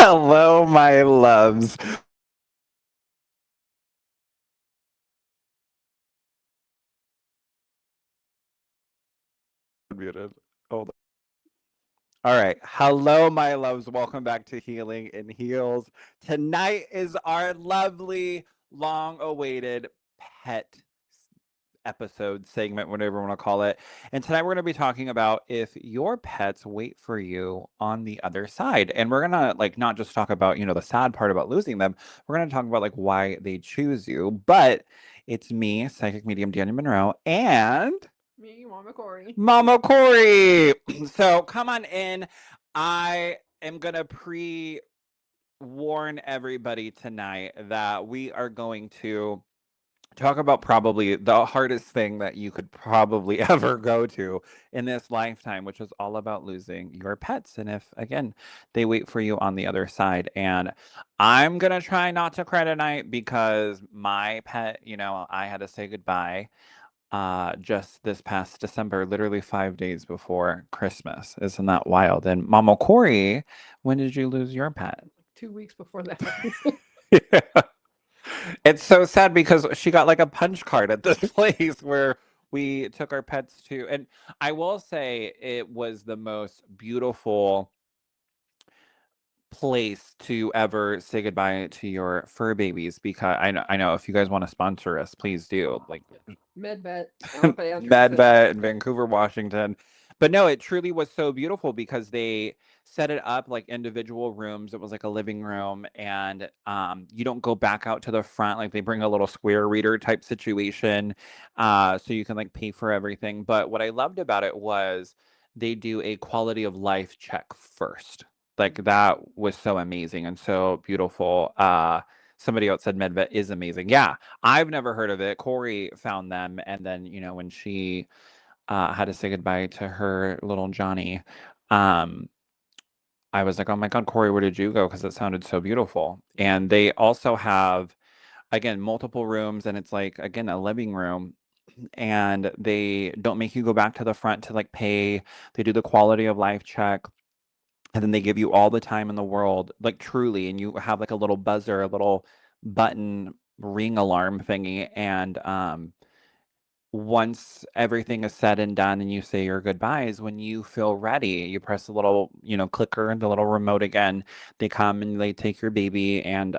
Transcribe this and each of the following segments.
Hello, my loves. Muted. Hold on. All right. Hello, my loves. Welcome back to Healing in Heels. Tonight is our lovely, long awaited pet episode segment, whatever you want to call it. And tonight we're going to be talking about if your pets wait for you on the other side. And we're going to like not just talk about, the sad part about losing them. We're going to talk about like why they choose you. But it's me, psychic medium Daniel Monroe, and Me, Mama Kori. Mama Kori. So come on in. I am going to warn everybody tonight that we are going to talk about probably the hardest thing that you could probably ever go to in this lifetime, which is all about losing your pets. And if, again, they wait for you on the other side. And I'm going to try not to cry tonight because my pet, I had to say goodbye just this past December, literally 5 days before Christmas. Isn't that wild? And Mama Kori, when did you lose your pet? 2 weeks before that. Yeah. It's so sad because she got like a punch card at this place where we took our pets to. And I will say it was the most beautiful place to ever say goodbye to your fur babies because I know if you guys want to sponsor us, please do. Like MedVet, Alpha MedVet in Vancouver, Washington. But no, it truly was so beautiful because they set it up like individual rooms. It was like a living room, and you don't go back out to the front. Like they bring a little square reader type situation, so you can like pay for everything. But what I loved about it was they do a quality of life check first. Like that was so amazing and so beautiful. Somebody else said MedVet is amazing. Yeah, I've never heard of it. Kori found them, and then when she had to say goodbye to her little Johnny, um, I was like, "Oh my God, Kori, where did you go?" Because it sounded so beautiful. And they also have again multiple rooms, and it's like again a living room. And they don't make you go back to the front to like pay. They do the quality of life check, and then they give you all the time in the world, like truly, and you have like a little buzzer, a little button ring alarm thingy, and once everything is said and done and you say your goodbyes, when you feel ready, you press the little, clicker, the little remote again. They come and they take your baby, and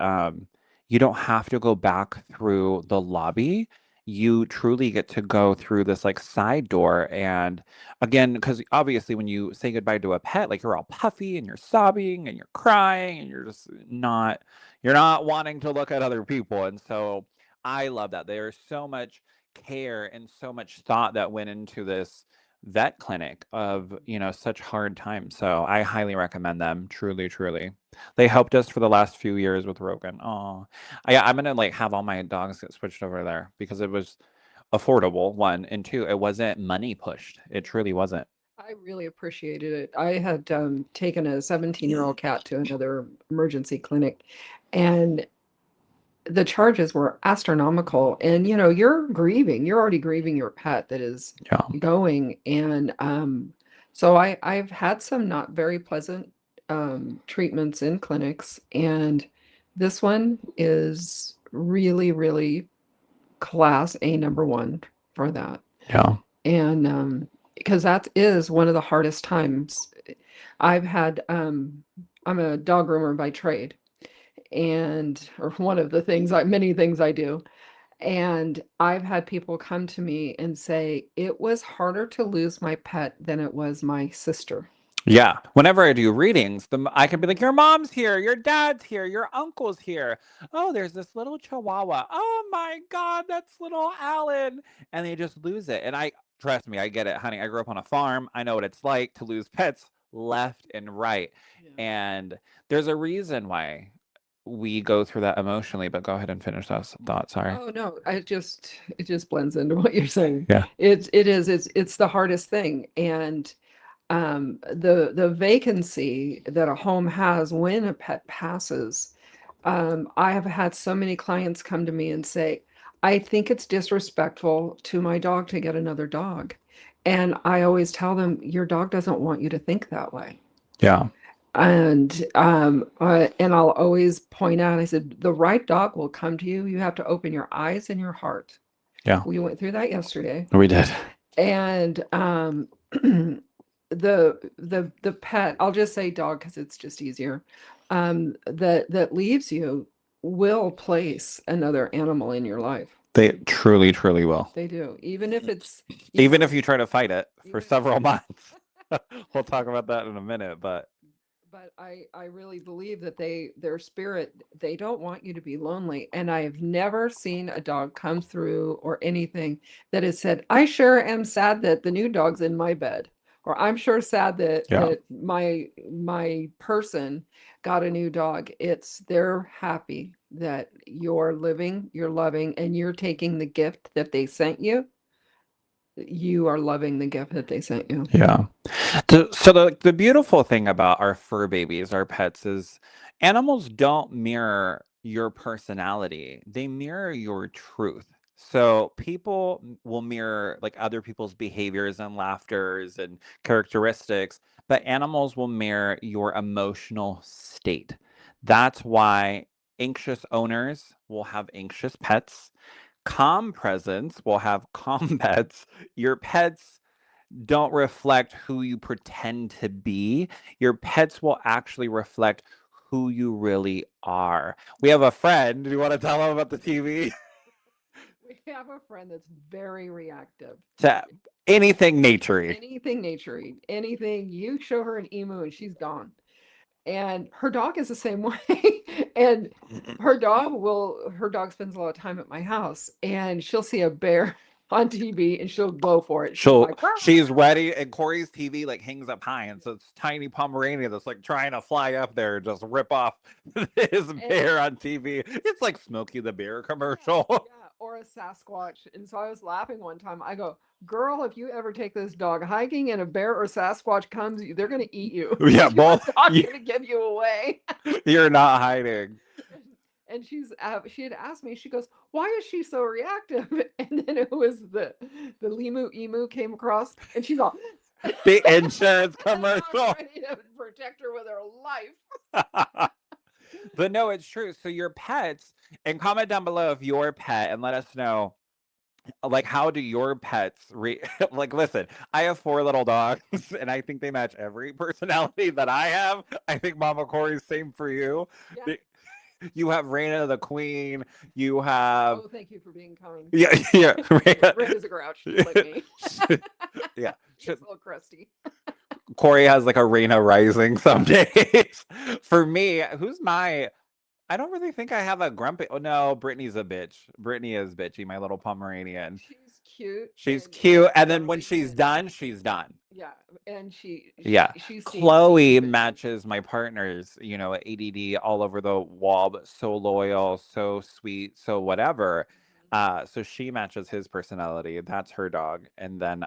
you don't have to go back through the lobby. You truly get to go through this like side door. And again, because obviously when you say goodbye to a pet, like you're all puffy and you're sobbing and you're crying and you're not wanting to look at other people. And so I love that. There's so much care and so much thought that went into this vet clinic of such hard times. So I highly recommend them, truly, truly. They helped us for the last few years with Rogan. Oh, I'm gonna like have all my dogs get switched over there because it was affordable, one, and two, it wasn't money pushed. It truly wasn't. I really appreciated it. I had taken a 17-year-old cat to another emergency clinic, and the charges were astronomical. And you're already grieving your pet that is Yeah. going. And so I've had some not very pleasant treatments in clinics, and this one is really, really class A number one for that. Yeah. And because that is one of the hardest times. I've had I'm a dog groomer by trade, and or one of the things many things I do. And I've had people come to me and say it was harder to lose my pet than it was my sister. Yeah. Whenever I do readings, I can be like, your mom's here, your dad's here, your uncle's here. Oh, there's this little chihuahua. Oh my God, that's little Alan. And they just lose it. And trust me, I get it, honey. I grew up on a farm. I know what it's like to lose pets left and right. Yeah. And there's a reason why we go through that emotionally, but go ahead and finish those thoughts. Sorry. Oh no, it just blends into what you're saying. Yeah. It's the hardest thing. And the vacancy that a home has when a pet passes. I have had so many clients come to me and say, I think it's disrespectful to my dog to get another dog. And I always tell them, your dog doesn't want you to think that way. Yeah. And I'll always point out, I said, the right dog will come to you. You have to open your eyes and your heart. Yeah, We went through that yesterday. we did. And the pet, I'll just say dog because it's just easier, that leaves you will place another animal in your life. They truly, truly will. They do. Even if it's, you Even know, if you try to fight it for even if you several try. months. We'll talk about that in a minute, but But I really believe that their spirit, they don't want you to be lonely. And I have never seen a dog come through or anything that has said, I sure am sad that the new dog's in my bed. Or I'm sure sad that yeah. my person got a new dog. It's they're happy that you're living, you're loving, and you're taking the gift that they sent you. You are loving the gift that they sent you. Yeah. So the beautiful thing about our fur babies, our pets, is animals don't mirror your personality. They mirror your truth. So people will mirror like other people's behaviors and laughters and characteristics, but animals will mirror your emotional state. That's why anxious owners will have anxious pets. Calm presents will have calm pets. Your pets don't reflect who you pretend to be. Your pets will actually reflect who you really are. We have a friend. Do you want to tell him about the TV? We have a friend that's very reactive. To anything naturey. Anything naturey, anything, you show her an emu and she's gone. And her dog is the same way. And her dog spends a lot of time at my house and she'll see a bear on TV and she'll go for it. She's like, "Rah, She's ready, and Corey's TV like hangs up high, and so it's tiny Pomeranian that's like trying to fly up there and just rip off his and bear on TV. It's like Smokey the Bear commercial. yeah, or a Sasquatch." And so I was laughing one time. I go, "Girl, if you ever take this dog hiking and a bear or Sasquatch comes, they're going to eat you Yeah, because your both. dog's going to give you away." You're not hiding. And she had asked me, she goes, "Why is she so reactive?" And then it was the Limu emu came across and she's all The insurance and I was commercial. ready to protect her with her life. But no, it's true. So your pets, and comment down below if your pet, and let us know, like, how do your pets like, listen, I have 4 little dogs, and I think they match every personality that I have. I think Mama Corey's same for you. Yeah. The- You have Reina the Queen. You have Oh, thank you for being kind. yeah, yeah, Reina. Red is a grouch, just like me. Yeah. It's a little crusty. Corey has like a Reina rising some days. For me, who's my I don't really think I have a grumpy. Oh no, Brittany's a bitch. Brittany is bitchy, my little Pomeranian. She's cute She's cute, and then when she's but done, she's done. yeah, and Yeah. she sees me Chloe but she's matches my partner's, ADD all over the wall, but so loyal, so sweet, so whatever. Mhm. So she matches his personality. That's her dog. And then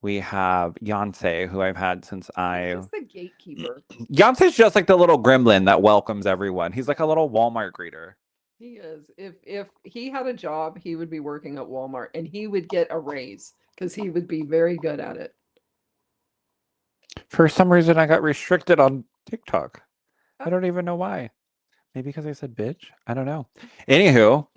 we have Yonsei, who I've had since He's I just the gatekeeper. Yonsei's just like the little gremlin that welcomes everyone. He's like a little Walmart greeter. He is. If he had a job, he would be working at Walmart and he would get a raise because he would be very good at it. For some reason, I got restricted on TikTok. I Oh. don't even know why. Maybe because I said bitch. I don't know. Anywho,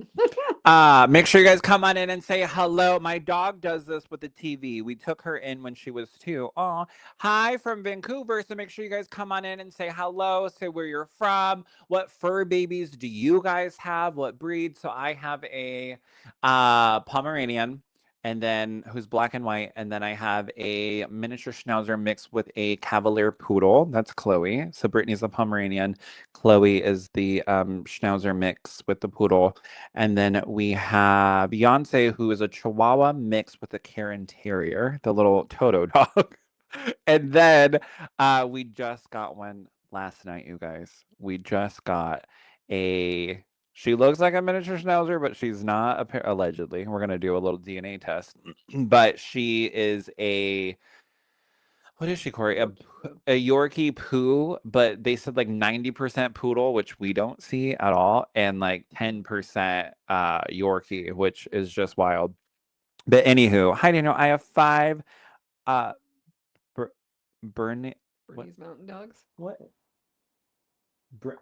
make sure you guys come on in and say hello. My dog does this with the TV. We took her in when she was 2. Oh, hi from Vancouver. So make sure you guys come on in and say hello. Say where you're from. What fur babies do you guys have? What breed? So I have a Pomeranian, and then who's black and white, and then I have a miniature Schnauzer mixed with a Cavalier Poodle. That's Chloe. So Brittany's the Pomeranian. Chloe is the Schnauzer mix with the Poodle. And then we have Beyonce, who is a Chihuahua mixed with a Karen Terrier, the little Toto dog. And then we just got one last night, you guys. We just got a. She looks like a miniature Schnauzer, but she's not, allegedly. We're going to do a little DNA test. But she is a what is she, Corey? Yorkie poo. A Yorkie poo, but they said like 90% poodle, which we don't see at all, and like 10% Yorkie, which is just wild. But anywho, hi Daniel. I have 5 uh Ber- Bern What? Bernese Mountain Dogs. What? Br-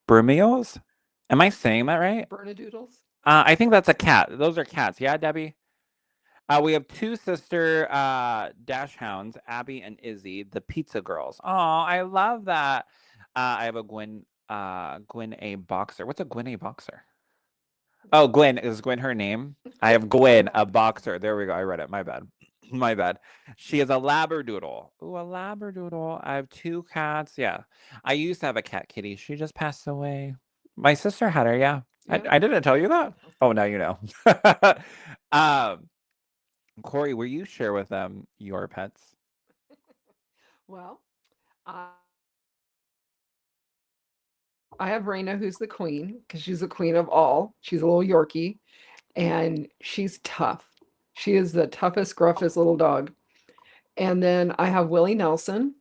Brumios? Am I saying that right? Bernedoodles. I think that's a cat. Those are cats. Yeah, Debbie? We have two sister dash hounds, Abby and Izzy, the pizza girls. Oh, I love that. I have a Gwen A boxer. What's a Gwen A boxer? Oh, Gwen. Is Gwen her name? I have Gwen, a boxer. There we go. I read it. My bad. My bad. She is a labradoodle. Ooh, a labradoodle. I have two cats. Yeah. I used to have a cat kitty. She just passed away. My sister had her. Yeah. Yeah. I didn't tell you that. Oh, now you know. um, Kori, will you share with them your pets? Well, I have Raina, who's the queen, because she's the queen of all. She's a little Yorkie, and she's tough. She is the toughest, gruffest little dog. And then I have Willie Nelson.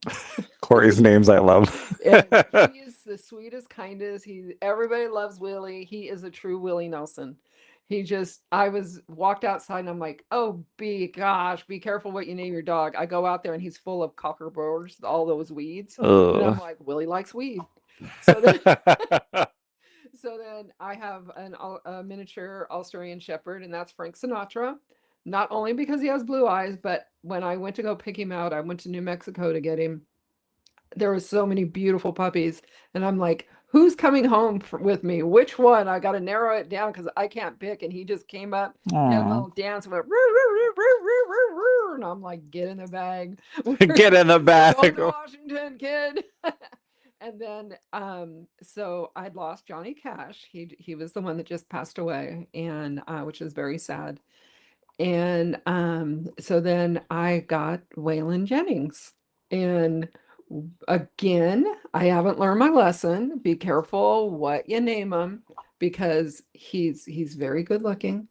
Kori's names I love. And he is the sweetest, kindest. Everybody loves Willie. He is a true Willie Nelson. I was walked outside and I'm like, oh, gosh, be careful what you name your dog. I go out there and he's full of cockroaches, all those weeds. And I'm Ugh. like, Willie likes weed. So then So then I have a miniature Australian Shepherd, and that's Frank Sinatra. Not only because he has blue eyes, but when I went to go pick him out, I went to New Mexico to get him. There were so many beautiful puppies, and I'm like, who's coming home with me? Which one? I got to narrow it down because I can't pick. And he just came up, he had a Aw. little dance, went, "Roo, roo, roo, roo, roo, roo, roo," and I'm like, get in the bag. Get in the We're going bag. to Washington, kid. And then, so I'd lost Johnny Cash. He was the one that just passed away, and which is very sad. And so then I got Waylon Jennings, and again, I haven't learned my lesson. Be careful what you name him because he's very good looking.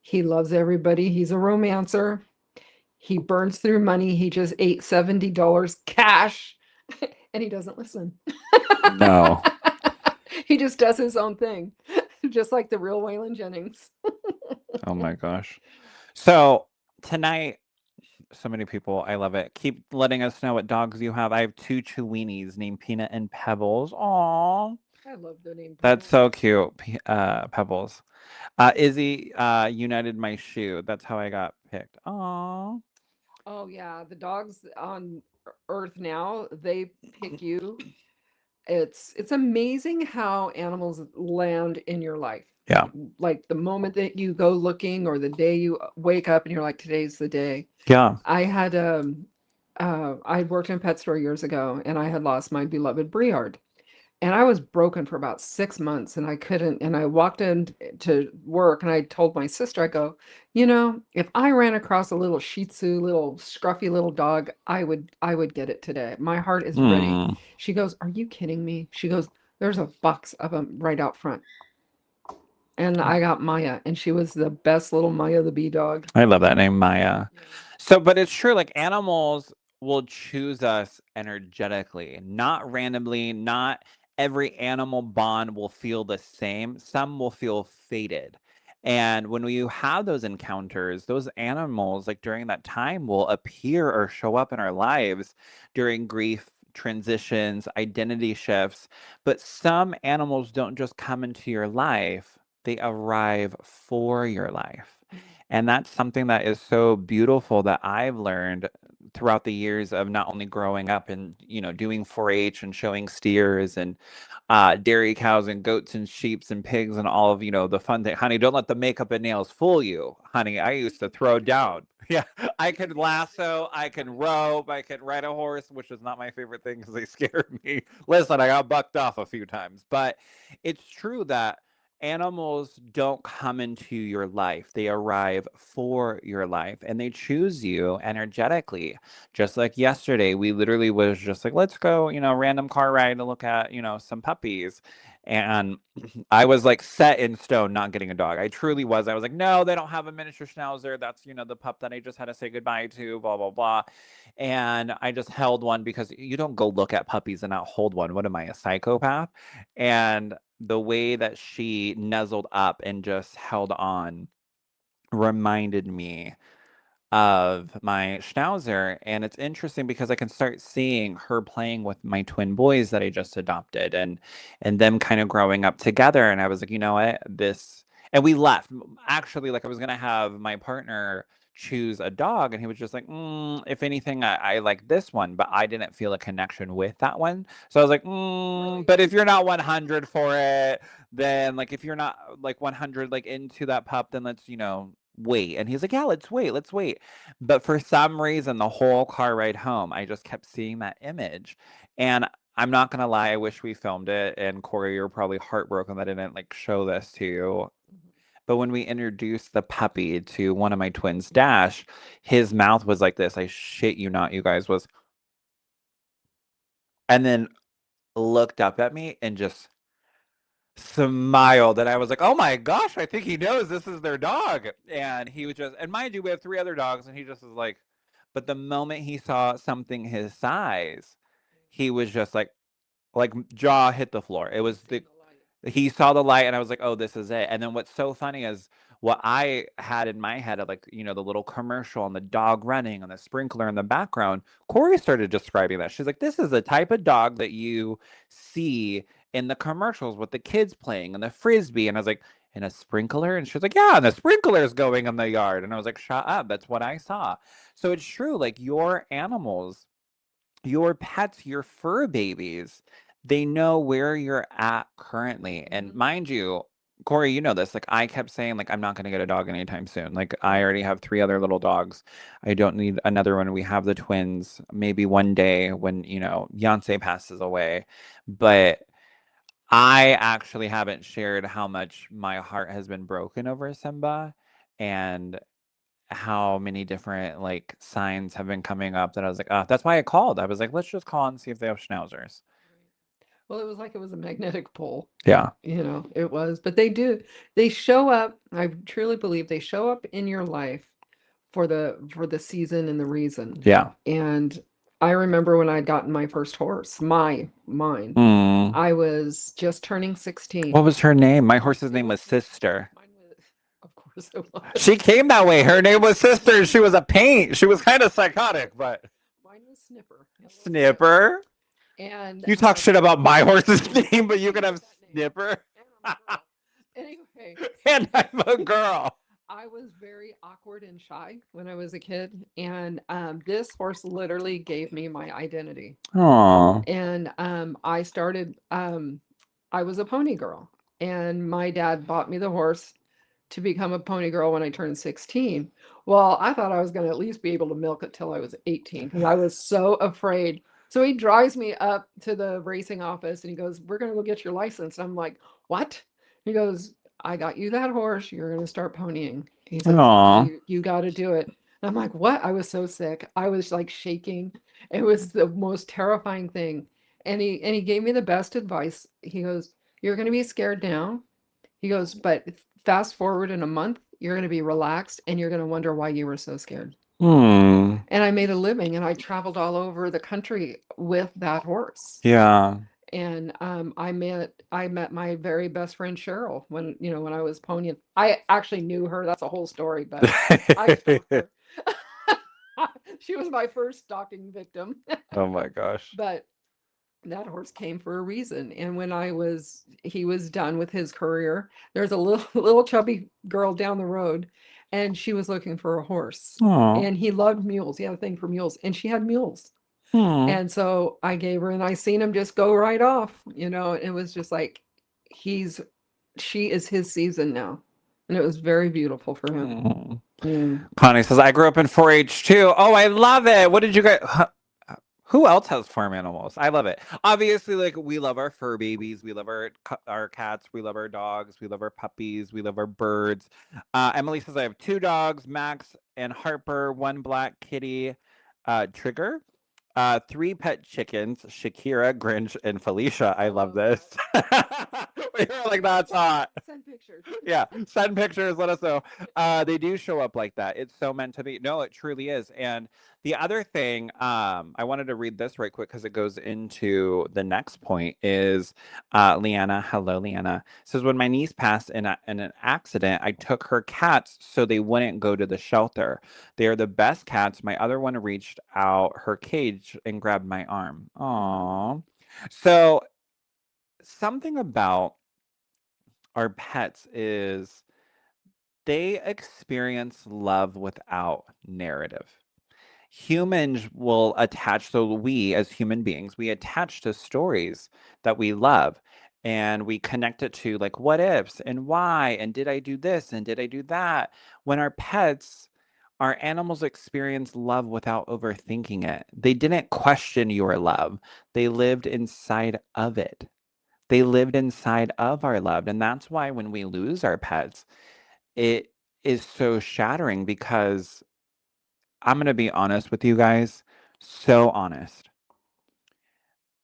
He loves everybody. He's a romancer. He burns through money. He just ate $70 cash and he doesn't listen. No. He just does his own thing, just like the real Waylon Jennings. Oh my gosh. So tonight, so many people, I love it. Keep letting us know what dogs you have. I have two Cheweenies named Peanut and Pebbles. Aw. I love the name That's Peanut. so cute. Pebbles. Izzy united my shoe. That's how I got picked. Aw. Oh yeah, the dogs on Earth now, they pick you. It's amazing how animals land in your life. Yeah. Like the moment that you go looking or the day you wake up and you're like, today's the day. Yeah. I worked in a pet store years ago and I had lost my beloved Briard. And I was broken for about 6 months and I couldn't and I walked in to work and I told my sister, I go, if I ran across a little Shih Tzu, little scruffy little dog, I would get it today. My heart is ready. Hmm. She goes, "Are you kidding me?" She goes, "There's a box of them right out front." And I got Maya and she was the best little Maya the bee dog. I love that name, Maya. Yeah. So, but it's true, like animals will choose us energetically, not randomly, not every animal bond will feel the same. Some will feel fated. And when you have those encounters, those animals, like during that time, will appear or show up in our lives during grief, transitions, identity shifts. But some animals don't just come into your life, they arrive for your life. And that's something that is so beautiful that I've learned throughout the years of not only growing up and, doing 4-H and showing steers and dairy cows and goats and sheeps and pigs and all of, the fun thing. Honey, don't let the makeup and nails fool you. Honey, I used to I throw could rope. down. Yeah, I You could could do everything lasso, I except could hunt. rope, I could ride a horse, which is not my favorite thing because they scared me. Listen, I got bucked off a few times, but it's true that animals don't come into your life. They arrive for your life and they choose you energetically. Just like yesterday, we literally was just like, let's go, random car ride to look at, some puppies. And I was like set in stone not getting a dog. I truly was. I was like, no, they don't have a miniature schnauzer. That's, the pup that I just had to say goodbye to, blah, blah, blah. And I just held one because you don't go look at puppies and not hold one. What am I, a psychopath? And the way that she nuzzled up and just held on reminded me of my schnauzer, and it's interesting because I can start seeing her playing with my twin boys that I just adopted, and them kind of growing up together. And I was like, you know what, this, and we left. Actually, like I was gonna have my partner choose a dog, and he was just like, if anything, I like this one, but I didn't feel a connection with that one. So I was like, Really? but if you're not 100 for it, then like if you're not like 100 like into that pup, then let's, wait. And he's like, yeah, let's wait. But for some reason, the whole car ride home, I just kept seeing that image. And I'm not gonna lie, I wish we filmed it. And Corey, you're probably heartbroken that I didn't like show this to you. Mhm. But when we introduced the puppy to one of my twins, Dash, his mouth was like this. I shit you not, you guys, was, and then looked up at me and just smiled. And I was like, oh my gosh, I think he knows this is their dog. And he was just, and mind you, we have three other dogs, and he just was like, but the moment he saw something his size, he was just like jaw hit the floor. It was the Seen the light. he saw the light, and I was like, "Oh, this is it." And then what's so funny is what I had in my head of like, the little commercial and the dog running and the sprinkler in the background. Corey started describing that. She's like, "This is the type of dog that you see in the commercials with the kids playing and the frisbee." And I was like, "In a sprinkler?" And she was like, "Yeah, and the sprinkler's going in the yard." And I was like, "Shut up. That's what I saw." So it's true, like your animals, your pets, your fur babies, they know where you're at currently. And Mhm. mind you, Corey, you know this. Like I kept saying, like I'm not going to get a dog anytime soon. Like I Right. already have three other little dogs. I don't need another one. We have the twins. Maybe one day when Beyonce passes away, but I actually haven't shared how much my heart has been broken over Simba, and how many different like signs have been coming up that I was like, that's why I called. I was like, let's just call and see if they have schnauzers. Right. Well, it was like it was a magnetic pull, Yeah. it was. But they do, they show up, I truly believe they show up in your life for the season and the reason. Yeah. And I remember when I'd gotten my first horse, mine. Mm. I was just turning What 16. was her name? My horse's It name was was Sister. mine was, of course it She was. came that way. Her name was Sister. She was a paint. She was kind of psychotic, but Mine was Snipper, a little Snipper. Snipper. And You talk shit about my horse's name, but you he could has have that name. Snipper. And I'm a girl. Anyway, And I'm a I girl. I was very awkward and shy when I was a kid, and this horse literally gave me my identity. Aw. And I started. I was a pony girl, and my dad bought me the horse to become a pony girl when I turned 16. Well, I thought I was going to at least be able to milk it till I was 18 because I was so afraid. So he drives me up to the racing office and he goes, "We're going to go get your license." And I'm like, "What?" He goes, "I got you that horse. You're going to start ponying." He says, Aw. "You got to do it." And I'm like, "What?" I was so sick. I was like shaking. It was the most terrifying thing. And he gave me the best advice. He goes, "You're going to be scared now." He goes, "But fast forward in a month, you're going to be relaxed and you're going to wonder why you were so scared." Hmm. And I made a living and I traveled all over the country with that horse. Yeah. And I met my very best friend Cheryl when I was ponying. I actually knew her. That's a whole story, but I stalked her. She was my first stalking victim. Oh my gosh. But that horse came for a reason. And when he was done with his career, there's a little little chubby girl down the road, and she was looking for a horse. Aw. And he loved mules. He had a thing for mules, and she had mules. Hmm. And so I gave her, and I seen him just go right off. It was just like he's she is his season now, and it was very beautiful for him. Hmm. Mm. Connie says, I grew up in 4-H too. Oh, I love it. What did you guys? Who else has farm animals? I love it. Obviously, like we love our fur babies, we love our cats, we love our dogs, we love our puppies, we love our birds. Emily says, I have two dogs, Max and Harper, one black kitty, Trigger, three pet chickens, Shakira, Grinch, and Felicia. I love Oh this. God. We were like, that's hot. Send pictures. Yeah, send pictures, let us know. They do show up like that. It's so meant to be. No, it truly is. And the other thing, I wanted to read this right quick because it goes into the next point is Leanna, hello, Leanna, says, when my niece passed in an accident, I took her cats so they wouldn't go to the shelter. They are the best cats. My other one reached out her cage and grabbed my arm. Oh, Aww. So something about our pets is they experience love without narrative. Humans will attach, so we as human beings, we attach to stories that we love and we connect it to like what ifs and why and did I do this and did I do that? When our pets, our animals experience love without overthinking it. They didn't question your love, they lived inside of it. They lived inside of our love. And that's why when we lose our pets, it is so shattering because I'm going to be honest with you guys, so honest.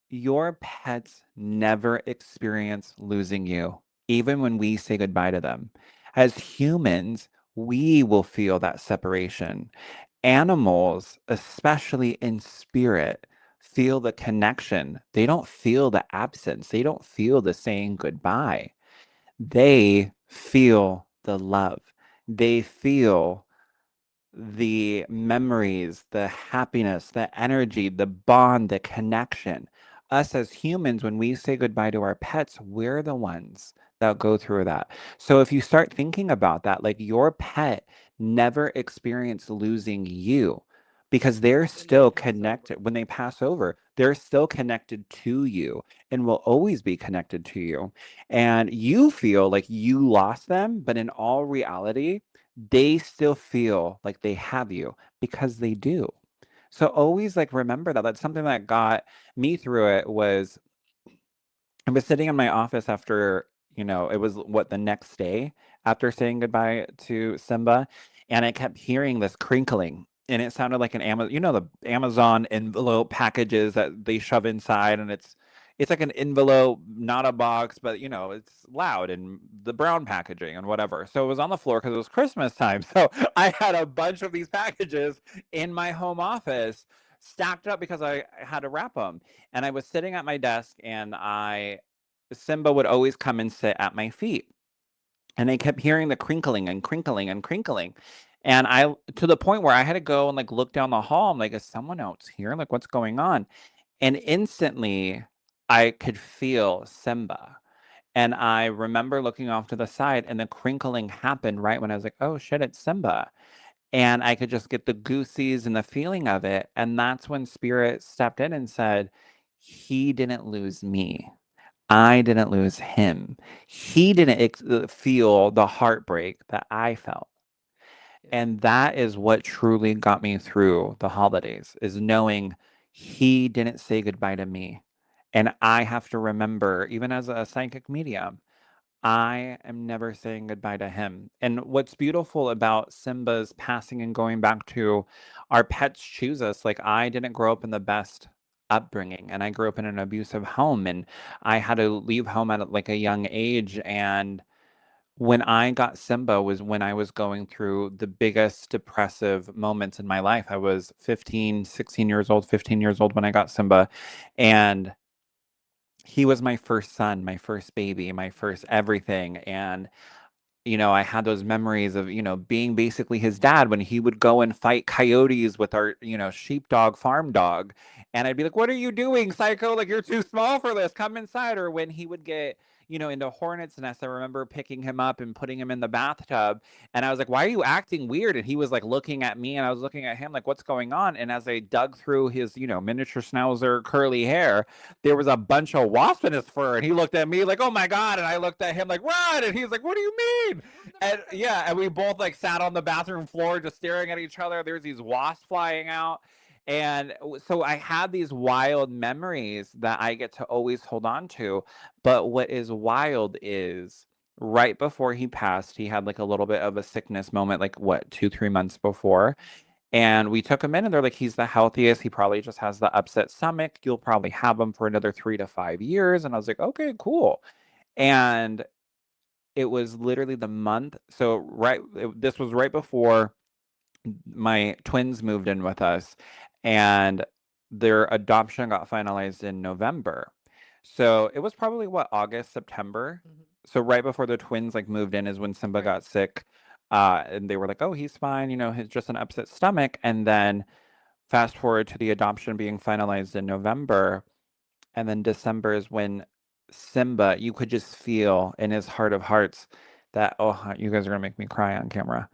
Your pets never experience losing you, even when we say goodbye to them. As humans, we will feel that separation. Animals, especially in spirit, feel the connection. They don't feel the absence, they don't feel the saying goodbye. They feel the love. They feel the memories, the happiness, the energy, the bond, the connection. Us as humans, when we say goodbye to our pets, we're the ones that go through that. So if you start thinking about that, like your pet never experienced losing you because they're when they still pass connected. over. When they pass over, they're still connected to you and will always be connected to you. And you feel like you lost them, but in all reality, they still feel like they have you because they do. So always like remember that. That's something that got me through it was I was sitting in my office after, it was what the next day after saying goodbye to Simba, and I kept hearing this crinkling, and it sounded like an Amazon, the Amazon envelope packages that they shove inside, and it's like an envelope, not a box, but it's loud and the brown packaging and whatever. So it was on the floor because it was Christmas time. So I had a bunch of these packages in my home office stacked up because I had to wrap them. And I was sitting at my desk and Simba would always come and sit at my feet. And I kept hearing the crinkling and crinkling and crinkling. And I to the point where I had to go and like look down the hall. I'm like, is someone else here? Like, what's going on? And instantly I could feel Simba. And I remember looking off to the side and the crinkling happened right when I was like, oh shit, it's Simba. And I could just get the goosies and the feeling of it. And that's when Spirit stepped in and said, he didn't lose me. I didn't lose him. He didn't feel the heartbreak that I felt. Yeah. And that is what truly got me through the holidays is knowing he didn't say goodbye to me. And I have to remember, even as a psychic medium, I am never saying goodbye to him. And what's beautiful about Simba's passing and going back to our pets choose us, like I didn't grow up in the best upbringing and I grew up in an abusive home and I had to leave home at like a young age. And when I got Simba was when I was going through the biggest depressive moments in my life. I was 15, 16 years old, 15 years old when I got Simba. And he was my first son, my first baby, my first everything. And I had those memories of, being basically his dad when he would go and fight coyotes with our, sheepdog farm dog. And I'd be like, what are you doing, psycho? Like, you're too small for this. Come inside. Or when he would get, into hornet's nest, I remember picking him up and putting him in the bathtub. And I was like, why are you acting weird? And he was like looking at me and I was looking at him like, what's going on? And as I dug through his, miniature schnauzer curly hair, there was a bunch of wasp in his fur. And he looked at me like, oh my God. And I looked at him like, run. And he's like, what do you mean? And yeah, and we both like sat on the bathroom floor just staring at each other. There's these wasps flying out. And so I had these wild memories that I get to always hold on to. But what is wild is right before he passed, he had like a little bit of a sickness moment, like what, 2, 3 months before. And we took him in and they're like, he's the healthiest. He probably just has the upset stomach. You'll probably have him for another 3 to 5 years. And I was like, okay, cool. And it was literally the month. So this was right before my twins moved in with us, and their adoption got finalized in November. So it was probably what, August, September. Mhm. So right before the twins like moved in is when Simba Right. got sick. And they were like, "Oh, he's fine, he's just an upset stomach." And then fast forward to the adoption being finalized in November, and then December is when Simba, you could just feel in his heart of hearts that, oh, you guys are gonna make me cry on camera,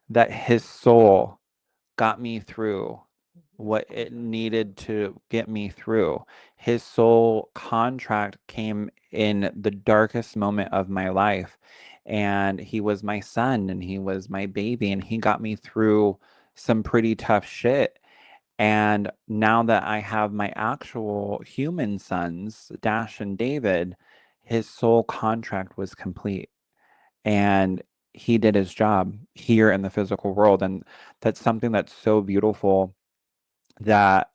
that his soul got me through what it needed to get me through. His soul contract came in the darkest moment of my life. And he was my son and he was my baby and he got me through some pretty tough shit. And now that I have my actual human sons, Dash and David, his soul contract was complete. And he did his job here in the physical world. And that's something that's so beautiful that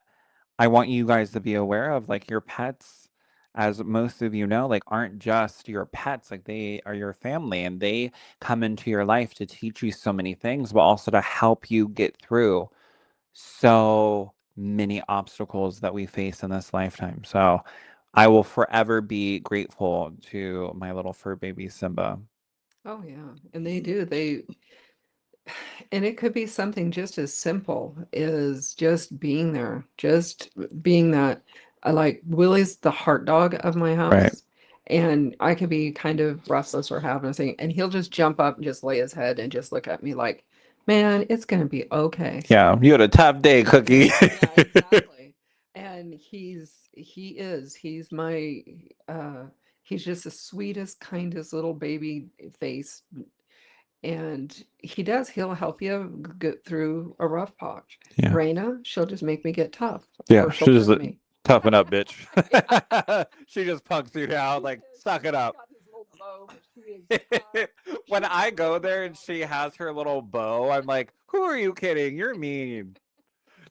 I want you guys to be aware of. Like, your pets, as most of you know, like, aren't just your pets, like they are your family and they come into your life to teach you so many things, but also to help you get through so many obstacles that we face in this lifetime. So I will forever be grateful to my little fur baby Simba. Oh, yeah, and they do, and it could be something just as simple as just being there, just being that like Willie's the heart dog of my Right. house. And I could be kind of restless or having a thing, and he'll just jump up and just lay his head and just look at me like, man, it's gonna be okay. Yeah, you had a tough day, Cookie. Yeah, exactly. And he's my uh he's just the sweetest, kindest little baby face, and he'll help you get through a rough patch. Yeah. Raina, she'll just make me get tough, or Yeah, she'll she just trim me. toughen up, bitch. Yeah, She just punks you down, she like, is. suck it She's up. got this little bow, but she is tough. When She's I the go little there and girl. she has her little bow, I'm like, who are you kidding? You're mean.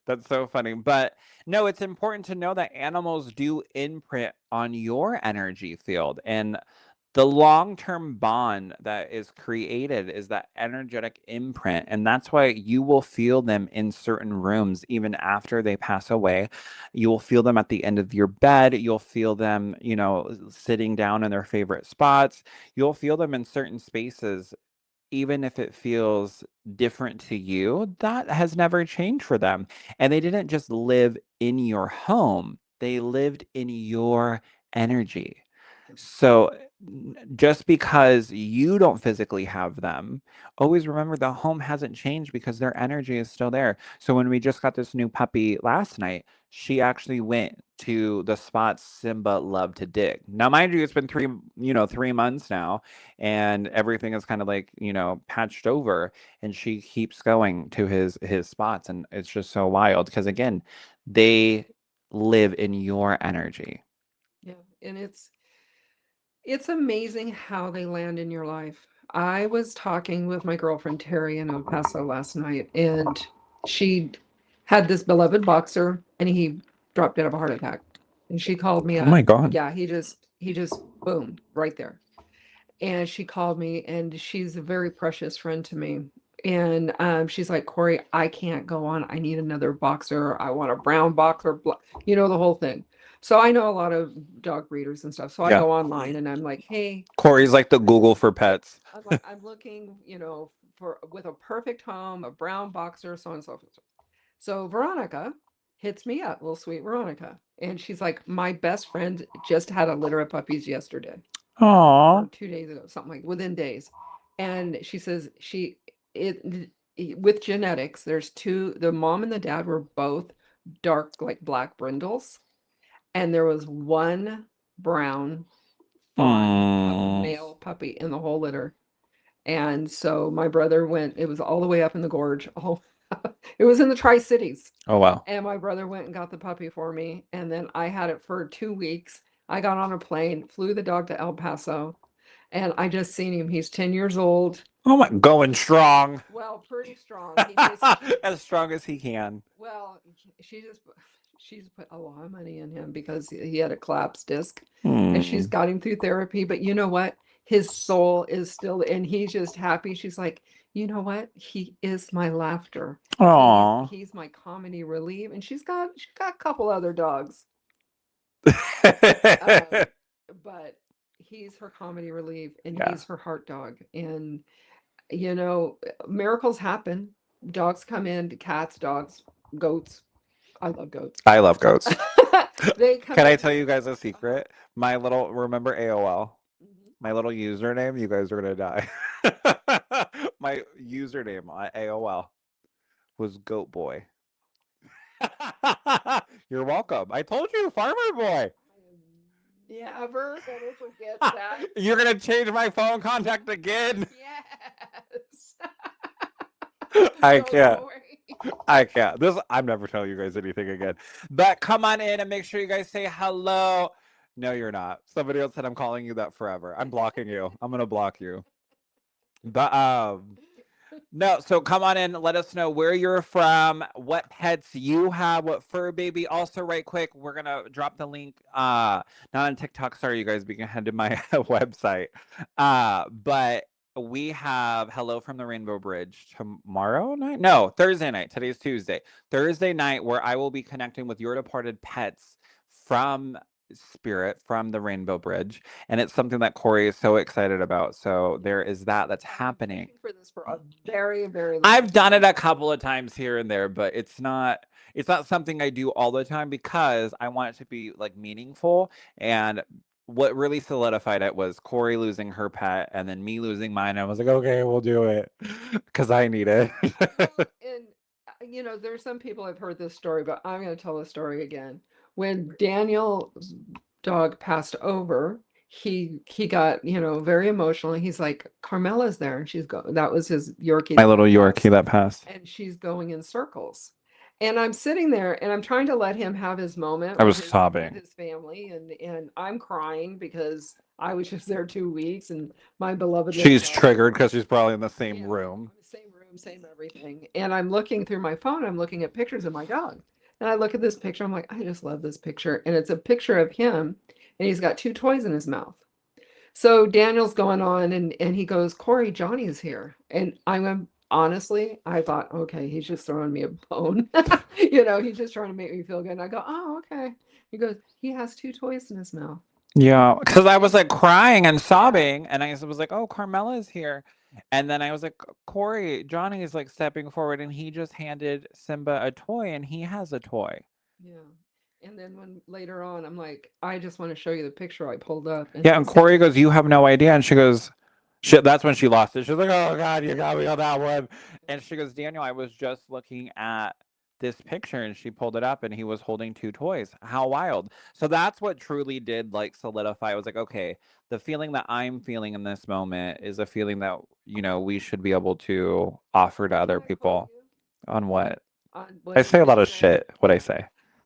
That's so funny. But no, it's important to know that animals do imprint on your energy field. And the long-term bond that is created is that energetic imprint. And that's why you will feel them in certain rooms even after they pass away. You will feel them at the end of your bed. You'll feel them, sitting down in their favorite spots. You'll feel them in certain spaces even if it feels different to you, that has never changed for them. And they didn't just live in your home, they lived in your energy. So just because you don't physically have them, always remember the home hasn't changed because their energy is still there. So when we just got this new puppy last night, she actually went to the spots Simba loved to dig. Now, mind you, it's been 3 months now, and everything is kind of like, patched over, and she keeps going to his spots, and it's just so wild because again, they live in your energy. Yeah, and it's amazing how they land in your life. I was talking with my girlfriend Terry in El Paso last night, and she had this beloved boxer, and he dropped dead of a heart attack. And she called me Oh my up. God. Yeah, he just boom right there. And she called me, and she's a very precious friend to me. And she's like, Kori, I can't go on. I need another boxer. I want a brown boxer, the whole thing. So I know a lot of dog breeders and stuff. So I Yeah. go online and I'm like, hey, Corey's like the Google for pets. I'm like, I'm looking, for with a perfect home, a brown boxer, so on and so forth. So Veronica hits me up, little sweet Veronica, and she's like, my best friend just had a litter of puppies yesterday Aw. or 2 days ago, something like within days. And she says with genetics, there's two, the mom and the dad were both dark, like black brindles, and there was one brown fawn Mm. male puppy in the whole litter. And so my brother went, it was all the way up in the gorge. Oh, it was in the Tri-Cities. Oh wow. And my brother went and got the puppy for me. And then I had it for 2 weeks. I got on a plane, flew the dog to El Paso, and I just seen him. He's 10 years old. Oh my, going strong. Well, pretty strong. He just, As strong as he can. well, she just, she's put a lot of money in him because he had a collapsed disc, and she's Hmm. got him through therapy. But you know what? His soul is still, and he's just happy. She's like, you know what? He is my laughter. Aw. He's my comedy relief. And she's got a couple other dogs. Um, but he's her comedy relief, and Yeah. he's her heart dog. And miracles happen. Dogs come in, cats, dogs, goats. I love goats. I love goats. They come Can I in tell here. you guys a Uh-huh. secret? My little, remember AOL? Mhm. My little username, you guys are gonna die. My username on AOL was Goat Boy. You're welcome. I told you, Farmer Boy. I am never gonna forget that. You're gonna change my phone contact again. Yes. I Goat can't. boy. I can't. I'm never telling you guys anything again. But come on in and make sure you guys say hello. No, you're not. Somebody else said I'm calling you that forever. I'm blocking you. I'm gonna block you. But no, so come on in. Let us know where you're from, what pets you have, what fur baby. Also, right quick, we're gonna drop the link. Not on TikTok. Sorry, you guys. We can head to my website. But we have Hello from the Rainbow Bridge tomorrow night. No, Thursday night. Today's Tuesday. Thursday night, where I will be connecting with your departed pets from spirit from the Rainbow Bridge, and it's something that Kori is so excited about. So there is that's I've been happening. pushing for this for a very, very long I've done time. it a couple of times here and there, but it's not something I do all the time because I want it to be like meaningful. And what really solidified it was Kori losing her pet and then me losing mine. I was like, okay, we'll do it because I need it. Well, and there's some people have heard this story, but I'm going to tell the story again. When Daniel's dog passed over, he got, very emotional. He's like, Carmela's there, and that was his Yorkie My that little Yorkie passed, that passed. and she's going in circles. And I'm sitting there and I'm trying to let him have his moment I with was his sobbing. family, and I'm crying because I was just there 2 weeks, and my beloved little She's dog. triggered because she's probably in the same Yeah, room. same room, same everything. And I'm looking through my phone, I'm looking at pictures of my dog. And I look at this picture, I'm like, I just love this picture. And it's a picture of him, and he's got two toys in his mouth. So Daniel's going on, and he goes, Corey, Johnny's here. And honestly, I thought, okay, he's just throwing me a bone. He's just trying to make me feel good. And I go, oh, okay. He goes, he has two toys in his mouth. Yeah, because I was And like crying and yeah, sobbing, and I was like, "Oh, Carmela's here," and then I was like, "Corey, Johnny is like stepping forward, and he just handed Simba a toy, and he has a toy." yeah. And then when later on, I'm like, I just want to show you the picture I pulled up, and Yeah, I and sent Corey it to goes, "You you. have no idea," and she goes, "Shit." That's when she lost it. She's like, "Oh God, you got me on that one," and she goes, "Daniel, I was just looking at this picture," and she pulled it up, and he was holding two toys. How wild! So that's what truly did like solidify. I was like, okay, the feeling that I'm feeling in this moment is a feeling that we should be able to offer to What did other I quote people. you? On what? I When say a you lot were of saying, shit. What I say.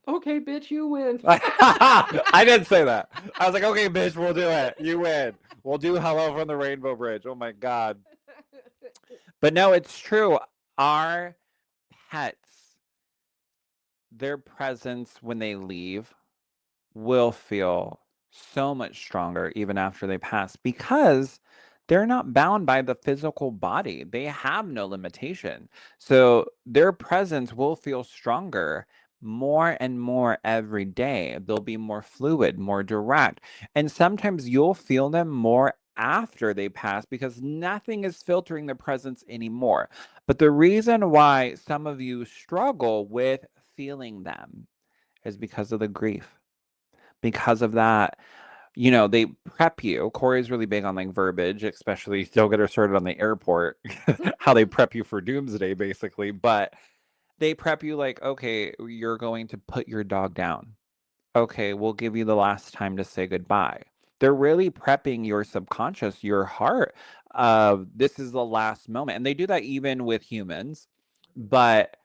okay, bitch, you win. I didn't say that. I was like, okay, bitch, we'll do it. You win. We'll do Hello from the Rainbow Bridge. Oh my God. But no, it's true. Our pets, their presence when they leave will feel so much stronger even after they pass because they're not bound by the physical body. They have no limitation. So their presence will feel stronger more and more every day. They'll be more fluid, more direct. And sometimes you'll feel them more after they pass because nothing is filtering their presence anymore. But the reason why some of you struggle with feeling them is because of the grief, because of that. They prep you. Corey's really big on like verbiage, especially don't get her started on the airport, how they prep you for doomsday, basically. But they prep you like, okay, you're going to put your dog down. Okay, we'll give you the last time to say goodbye. They're really prepping your subconscious, your heart, of this is the last moment. And they do that even with humans. But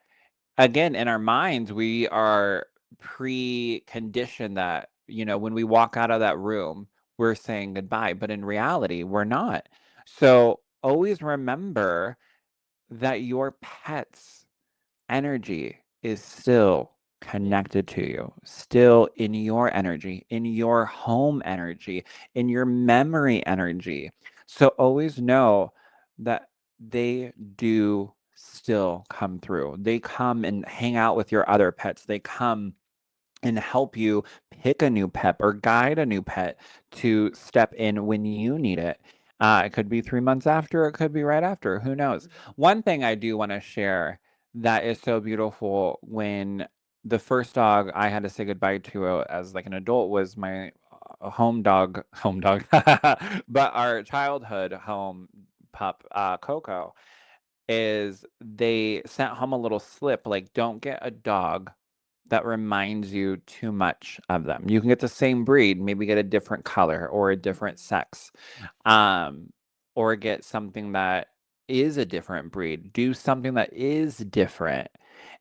again, in our minds, we are pre-conditioned that, when we walk out of that room, we're saying goodbye, but in reality, we're not. So always remember that your pet's energy is still Yeah. connected to you, still in your energy, in your home energy, in your memory energy. So always know that they do still come through. They come and hang out with your other pets. They come and help you pick a new pet or guide a new pet to step in when you need it. It could be 3 months after, it could be right after, who knows? Mhm. One thing I do want to share that is so beautiful when the first dog I had to say goodbye to as like an adult was my home dog, but our childhood home pup, Coco, is they sent home a little slip like, don't get a dog that reminds you too much of them. You can get the same breed, maybe get a different color or a different sex, um, or get something that is a different breed. Do something that is different.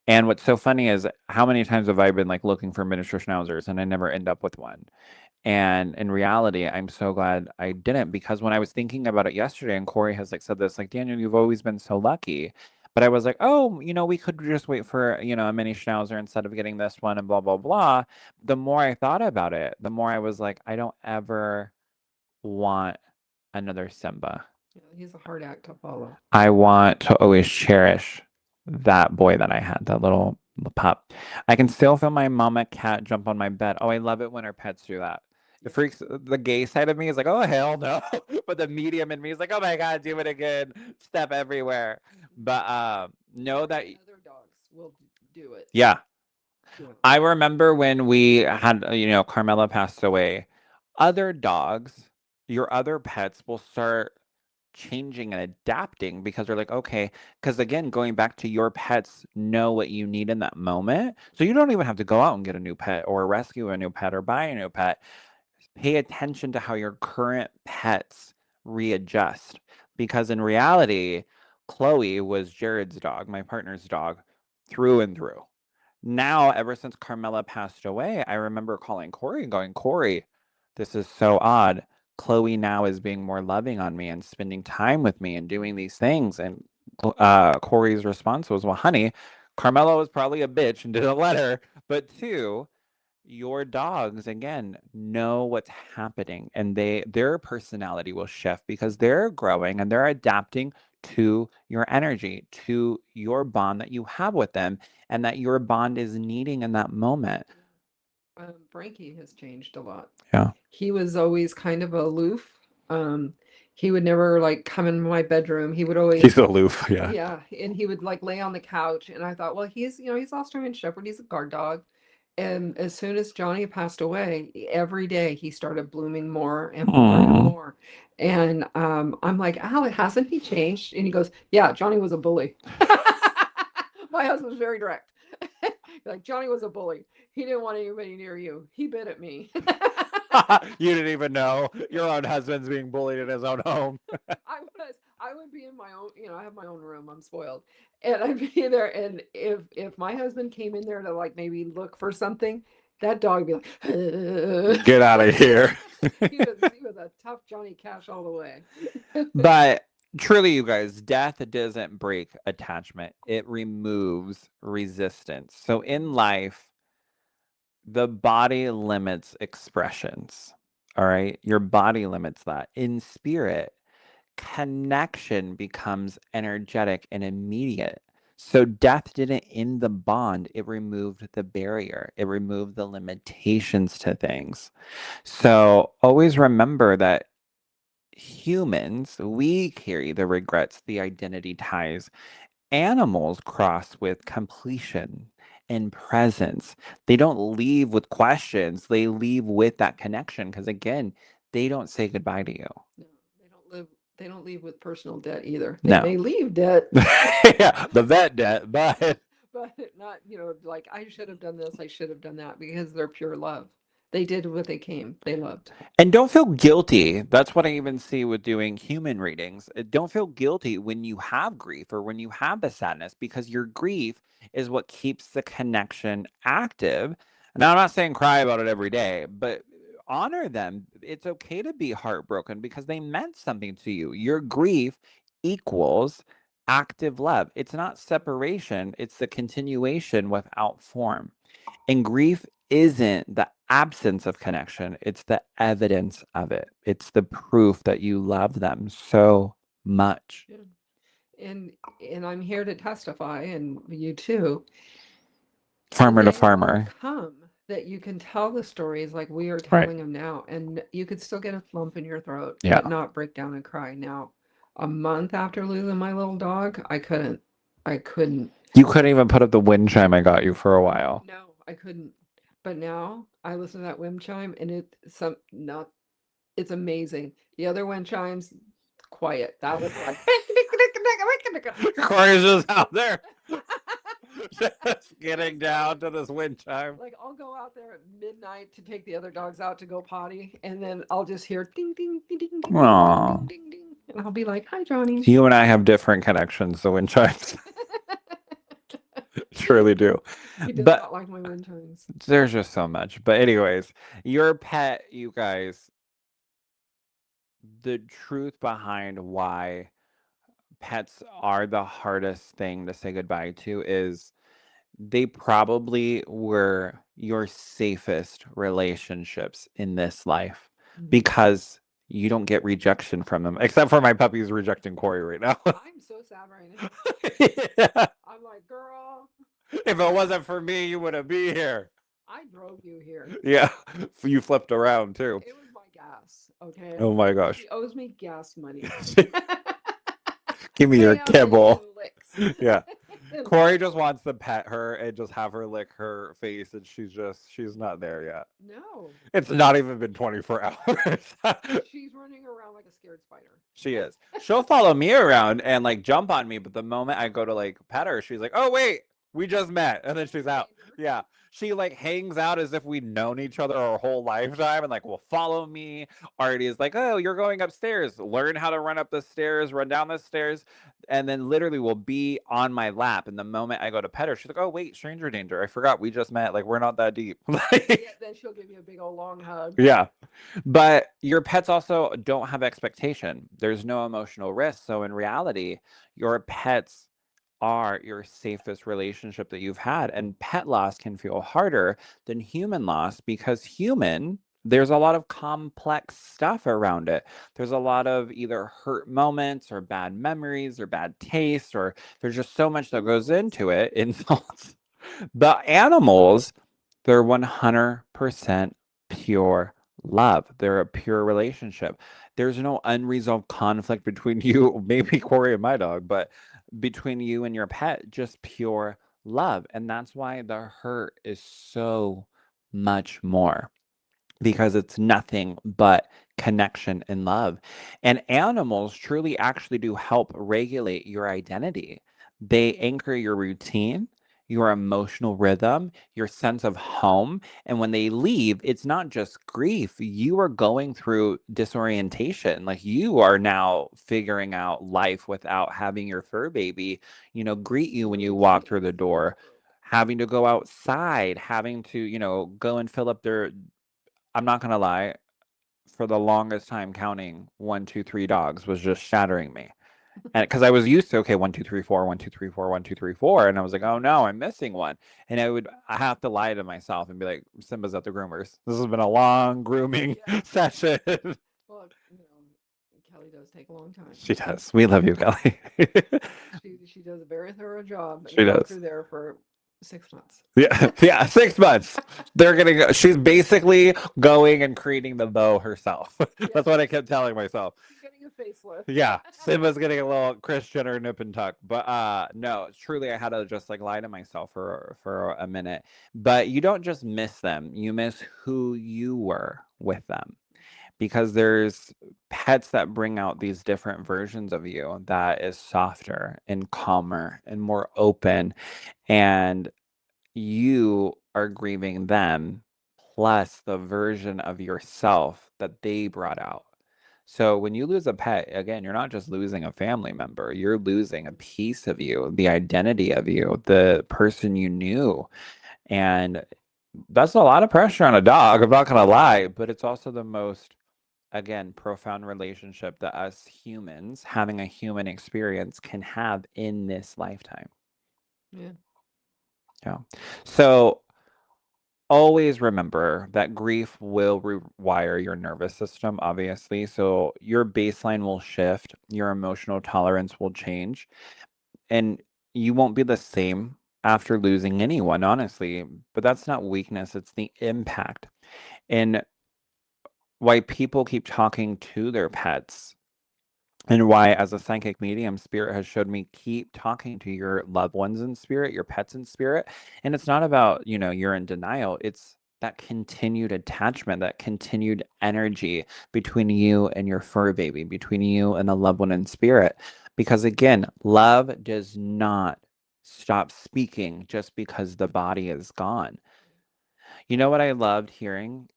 And what's so funny is how many times have I been like looking for miniature schnauzers and I never end up with one. And in reality, I'm so glad I didn't because when I was thinking about it yesterday, and Corey has like said this, like, Daniel, you've always been so lucky. But I was like, oh, we could just wait for, a mini schnauzer instead of getting this one and blah, blah, blah. The more I thought about it, the more I was like, I don't ever want another Simba. Yeah, he's a hard act to follow. I want to always cherish that boy that I had, that little pup. I can still feel my mama cat jump on my bed. Oh, I love it when our pets do that. It Yeah. freaks the gay side of me is like, oh hell no. But the medium in me is like, oh my God, do it again. Step everywhere. But know that Other dogs will do it. yeah. Yeah. I remember when we had, Carmela passed away. Other dogs, your other pets will start changing and adapting because they're like, okay, because again, going back to your pets know what you need in that moment. So you don't even have to go out and get a new pet or rescue a new pet or buy a new pet. Pay attention to how your current pets readjust. Because in reality, Chloe was Jared's dog, my partner's dog, through and through. Now, ever since Carmela passed away, I remember calling Corey and going, Corey, this is so odd. Chloe now is being more loving on me and spending time with me and doing these things. And Corey's response was, well, honey, Carmela was probably a bitch and didn't let her. But two, your dogs again know what's happening and their personality will shift because they're growing and they're adapting to your energy, to your bond that you have with them and that your bond is needing in that moment. Frankie has changed a lot. Yeah. He was always kind of aloof. Um, he would never like come in my bedroom. He would He's always, aloof. Yeah. yeah, and he would like lay on the couch. And I thought, well, he's Australian Shepherd. He's a guard dog. And as soon as Johnny passed away, every day he started blooming more and more and Aww. more. And I'm like, Al, hasn't he changed? And he goes, yeah, Johnny was a bully. My husband's very direct. Like, Johnny was a bully. He didn't want anybody near you. He bit at me. You didn't even know your own husband's being bullied in his own home. I would be in my own, I have my own room. I'm spoiled. And I'd be there and if my husband came in there to like maybe look for something, that dog would be like Get out of here. he was a tough Johnny Cash all the way. But truly, you guys, death doesn't break attachment, it removes resistance. So in life, the body limits expressions. All right. Your body limits that. In spirit, connection becomes energetic and immediate. So death didn't end the bond, it removed the barrier, it removed the limitations to things. So always remember that humans, we carry the regrets, the identity ties. Animals cross with completion and presence. They don't leave with questions, they leave with that connection because, again, they don't say goodbye to you. No, they don't leave with personal debt either. They No. may leave debt, Yeah, the vet debt, but but not, like I should have done this, I should have done that because they're pure love. They did what they came. They loved. and don't feel guilty. That's what I even see with doing human readings. Don't feel guilty when you have grief or when you have the sadness because your grief is what keeps the connection active. Now, I'm not saying cry about it every day, but honor them. It's okay to be heartbroken because they meant something to you. Your grief equals active love. It's not separation, it's the continuation without form. And grief isn't the absence of connection, it's the evidence of it. It's the proof that you love them so much. Yeah. And and I'm here to testify, and you too. The Farmer to day will farmer. come that you can tell the stories like we are Right. telling them now, and you could still get a lump in your throat, Yeah. but not break down and cry. Now, a month after losing my little dog, I couldn't. I couldn't. You couldn't even put up the wind chime I got you for a while. No, I couldn't. But now I listen to that wind chime, and it's amazing. The other wind chimes, quiet. That was like Corey's just out there, just getting down to this wind chime. like I'll go out there at midnight to take the other dogs out to go potty, and then I'll just hear ding ding ding ding ding ding ding Aw. ding ding ding, and I'll be like, "Hi, Johnny." You and I have different connections, the wind chimes. Truly do. He does But not like my wind chimes. there's just so much. But anyways, your pet, you guys, the truth behind why pets are the hardest thing to say goodbye to is they probably were your safest relationships in this life Mhm. because you don't get rejection from them, except for my puppy's rejecting Corey right now. I'm so sad right now. Yeah. I'm like, girl, If it wasn't for me, you wouldn't be here. I drove you here. Yeah. You flipped around too. It was my gas, okay? Oh my gosh. She owes me gas money. Give me your Ham and kibble. licks. Yeah. And Corey just licks. wants to pet her and just have her lick her face, and she's not there yet. No, It's not even been 24 hours. she's running around like a scared spider. She is. She'll follow me around and like jump on me, but the moment I go to like pet her, she's like, "Oh wait, we just met," and then she's Stranger out. danger. Yeah, she like hangs out as if we'd known each other our whole lifetime, and like will follow me. Already is like, "Oh, you're going upstairs. Learn how to run up the stairs, run down the stairs," and then literally will be on my lap. And the moment I go to pet her, she's like, "Oh wait, stranger danger. I forgot we just met. Like we're not that deep." Yeah, then she'll give you a big old long hug. Yeah. But your pets also don't have expectation. There's no emotional risk. So in reality, your pets are your safest relationship that you've had. And pet loss can feel harder than human loss because there's a lot of complex stuff around it. There's a lot of either hurt moments or bad memories or bad taste, or there's just so much that goes Insults. into it. Insults. The animals, they're 100% pure love. They're a pure relationship. There's no unresolved conflict between you, maybe Corey and my dog, but between you and your pet, just pure love. And that's why the hurt is so much more because it's nothing but connection and love. And animals truly actually do help regulate your identity. They anchor your routine, your emotional rhythm, your sense of home. And when they leave, it's not just grief. You are going through disorientation. Like you are now figuring out life without having your fur baby, greet you when you walk through the Routines door, broke. having to go outside, having to, go and fill up their I'm not gonna lie, for the longest time counting 1, 2, 3 dogs was just shattering me. And because I was used to, okay, 1, 2, 3, 4, 1, 2, 3, 4, 1, 2, 3, 4, and I was like, oh no, I'm missing one. And I have to lie to myself and be like, Simba's at the groomers. This has been a long grooming Yeah. session. Well, Kelly does take a long time. She does. We love you, Kelly. She does a very thorough job, and She go does. through there for 6 months. Yeah, yeah, 6 months. She's basically going and creating the bow herself. Yeah, That's what I kept telling myself. she's getting a facelift. Yeah, Simba's getting a little Chris Jenner nip and tuck, but no, truly, I had to just like lie to myself for a minute. But you don't just miss them; you miss who you were with them, because there's pets that bring out these different versions of you that is softer and calmer and more open, and you are grieving them plus the version of yourself that they brought out. So when you lose a pet, again, you're not just losing a family member, you're losing a piece of you, the identity of you, the person you knew. And that's a lot of pressure on a dog, I'm not going to lie, but it's also the most, again, profound relationship that us humans, having a human experience, can have in this lifetime. Yeah. Yeah. So always remember that grief will rewire your nervous system, obviously. So your baseline will shift, your emotional tolerance will change, and you won't be the same after losing anyone, honestly. But that's not weakness, it's the impact. And why people keep talking to their pets, and why, as a psychic medium, spirit has showed me keep talking to your loved ones in spirit, your pets in spirit. And it's not about, you're in denial. It's that continued attachment, that continued energy between you and your fur baby, between you and a loved one in spirit. Because again, love does not stop speaking just because the body is gone. You know what I loved hearing?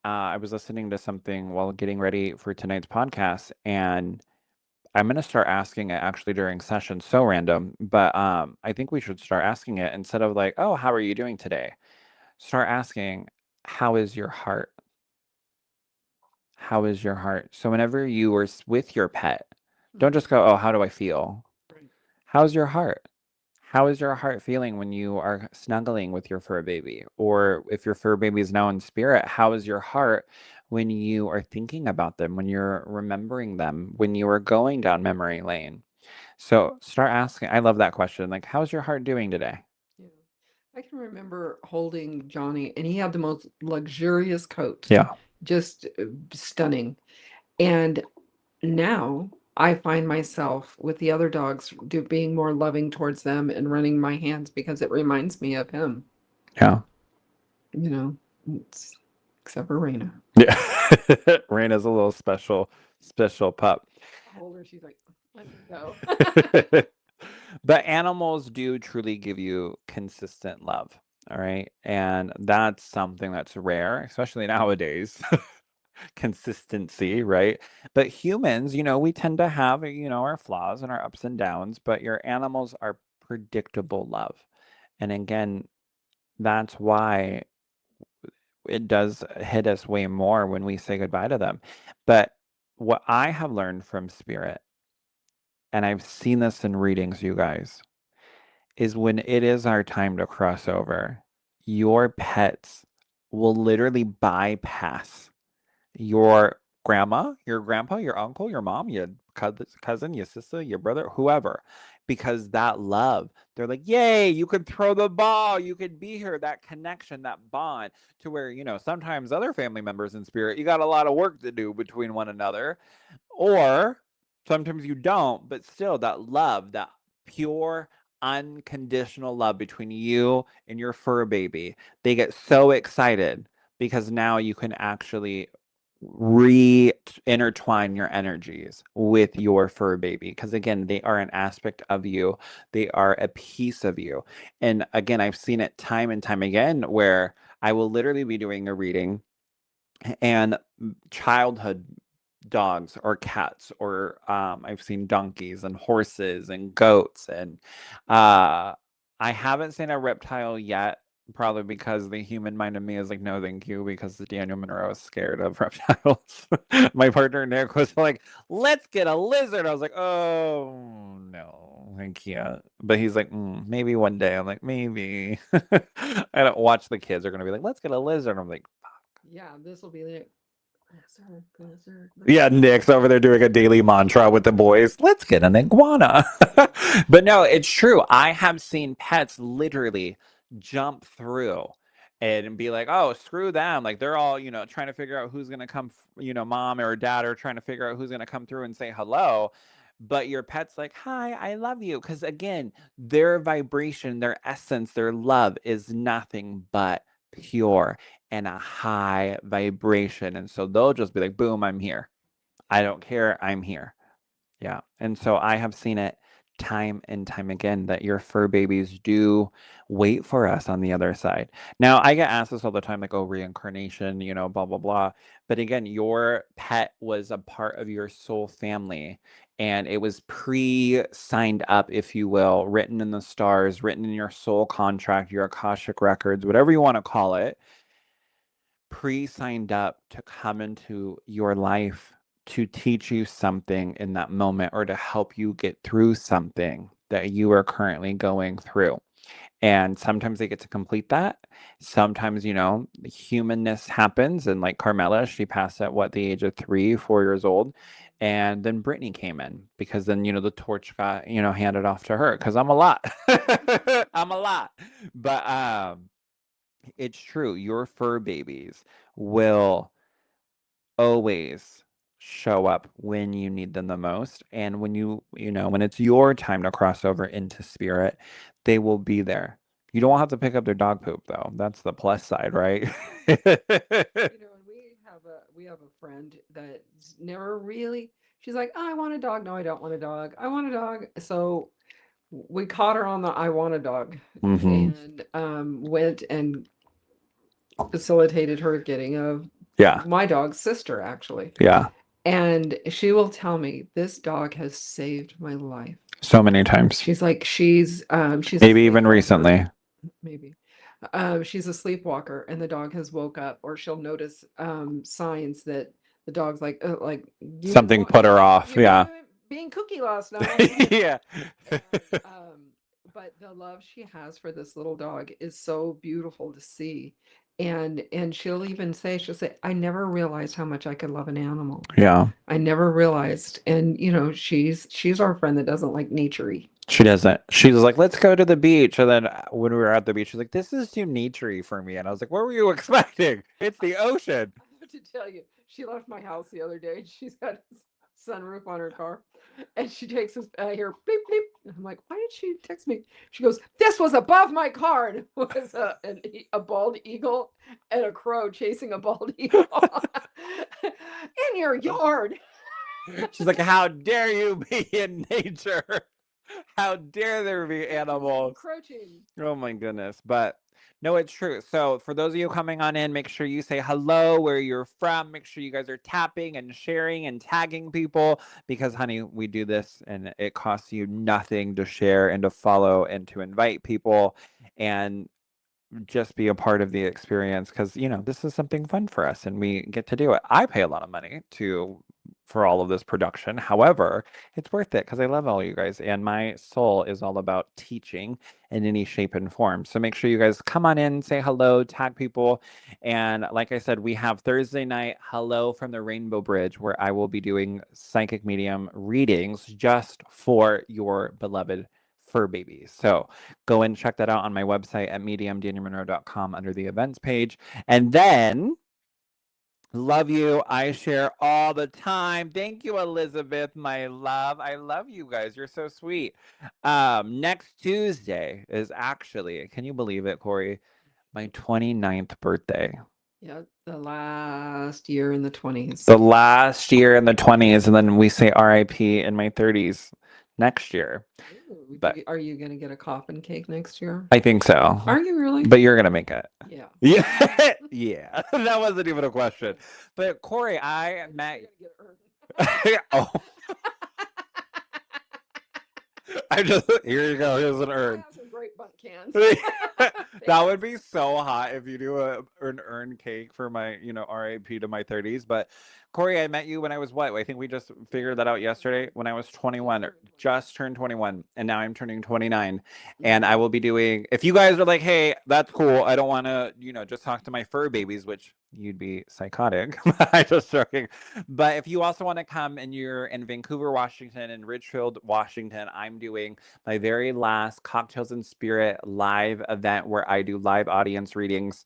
I was listening to something while getting ready for tonight's podcast, and I'm gonna start asking it actually during sessions. So random, but I think we should start asking it instead of like, "Oh, how are you doing today?" Start asking, "How is your heart? How is your heart?" So whenever you are with your pet, don't Mhm. just go, "Oh, how do I feel?" Right. How's your heart? How is your heart feeling when you are snuggling with your fur baby? Or if your fur baby is now in spirit, how is your heart when you are thinking about them, when you're remembering them, when you are going down memory lane? So start asking. I love that question. Like, how's your heart doing today? Yeah. I can remember holding Johnny, and he had the most luxurious coat, Yeah. just stunning. And now I find myself with the other dogs being more loving towards them and running my hands because it reminds me of him, Yeah. you know, it's, except for Raina. Yeah. Raina's a little special pup. I hold her, she's like, let me go. But animals do truly give you consistent love. All right. And that's something that's rare, especially nowadays. Consistency, right? But humans, we tend to have, our flaws and our ups and downs, but your animals are predictable love. And again, that's why it does hit us way more when we say goodbye to them. But what I have learned from spirit, and I've seen this in readings, you guys, is when it is our time to cross over, your pets will literally bypass your grandma, your grandpa, your uncle, your mom, your cousin, your sister, your brother, whoever, because that love, they're like, yay, you could throw the ball, you could be here, that connection, that bond, to where, sometimes other family members in spirit, you got a lot of work to do between one another, or sometimes you don't, but still that love, that pure, unconditional love between you and your fur baby, they get so excited because now you can actually re-intertwine your energies with your fur baby, because again, they are an aspect of you, they are a piece of you. And again, I've seen it time and time again where I will literally be doing a reading, and childhood dogs or cats, or I've seen donkeys and horses and goats, and I haven't seen a reptile yet, probably because the human mind of me is like, no, thank you, because Daniel Monroe is scared of reptiles. My partner Nick was like, let's get a lizard. I was like, oh no, I can't. But he's like, maybe one day. I'm like, maybe. I don't watch the kids are gonna be like, let's get a lizard. I'm like, Yeah, this will be the lizard, lizard, yeah, lizard. Nick's over there doing a daily mantra with the boys. Let's get an iguana. But no, it's true. I have seen pets literally jump through and be like, oh, screw them. Like they're all, trying to figure out who's going to come, mom or dad are trying to figure out who's going to come through and say hello. But your pet's like, hi, I love you. Because again, their vibration, their essence, their love is nothing but pure and a high vibration. And so they'll just be like, boom, I'm here. I don't care. I'm here. Yeah. And so I have seen it time and time again that your fur babies do wait for us on the other side. Now, I get asked this all the time, like, oh, reincarnation, blah, blah, blah. But again, your pet was a part of your soul family, and it was pre signed up, if you will, written in the stars, written in your soul contract, your Akashic records, whatever you want to call it, pre-signed up to come into your life to teach you something in that moment or to help you get through something that you are currently going through. And sometimes they get to complete that. Sometimes, humanness happens. And like Carmela, she passed at what, the age of 3, 4 years old. And then Brittany came in because then, the torch got, handed off to her because I'm a lot. I'm a lot. But it's true. Your fur babies will always show up when you need them the most. And when when it's your time to cross over into spirit, they will be there. You don't have to pick up their dog poop though. That's the plus side, right? And we have a friend that's never really. She's like, oh, I want a dog. No, I don't want a dog. I want a dog. So we caught her on the I want a dog, Hmm. and went and facilitated her getting a Yeah. my dog's sister actually. Yeah. And she will tell me this dog has saved my life. So many times. She's like she's a Maybe even sleepwalker, recently. maybe. She's a sleepwalker and the dog has woke up, or she'll notice signs that the dog's like Something put her off. you've been Yeah. being cookie last night. Yeah. And but the love she has for this little dog is so beautiful to see. And she'll say, I never realized how much I could love an animal. Yeah. I never realized. And she's our friend that doesn't like naturey. She doesn't. She was like, let's go to the beach. And then when we were at the beach, she's like, this is too naturey for me. And I was like, what were you expecting? It's the ocean. I have to tell you, she left my house the other day. She's got a sunroof on her car, and she takes this. I hear beep beep. And I'm like, why did she text me? She goes, "This was above my car." And it was a bald eagle and a crow chasing a bald eagle in your yard. She's like, how dare you be in nature? How dare there be animals? Encroaching. Oh my goodness. But no, it's true. So for those of you coming on in, make sure you say hello, where you're from. Make sure you guys are tapping and sharing and tagging people because, honey, we do this and it costs you nothing to share and to follow and to invite people. And just be a part of the experience because this is something fun for us and we get to do it. I pay a lot of money to for all of this production. However, it's worth it because I love all you guys and my soul is all about teaching in any shape and form. So make sure you guys come on in, say hello, tag people. And like I said, we have Thursday night Hello from the Rainbow Bridge, where I will be doing psychic medium readings just for your beloved fur babies. So go and check that out on my website at mediumdanielmonroe.com under the events page. And then love you. I share all the time. Thank you, Elizabeth, my love. I love you guys. You're so sweet. Next Tuesday is actually, can you believe it, Kori? My 29th birthday. Yeah, the last year in the 20s. The last year in the 20s, and then we say RIP in my 30s next year. Ooh, But are you gonna get a coffin cake next year? I think so. Are you really? But you're gonna make it. Yeah. Yeah. Yeah. That wasn't even a question. But Kori, I You're met gonna get it. oh, I just here you go. Here's an I urn. have some great bunt cans. That would be so hot if you do an urn cake for my, RAP to my 30s. But Kori, I met you when I was what? I think we just figured that out yesterday when I was 21, or just turned 21, and now I'm turning 29. And I will be doing, if you guys are like, hey, that's cool. I don't want to, just talk to my fur babies, which you'd be psychotic. I'm just joking. But if you also want to come and you're in Vancouver, Washington, and Ridgefield, Washington, I'm doing my very last Cocktails and Spirit live event where I do live audience readings.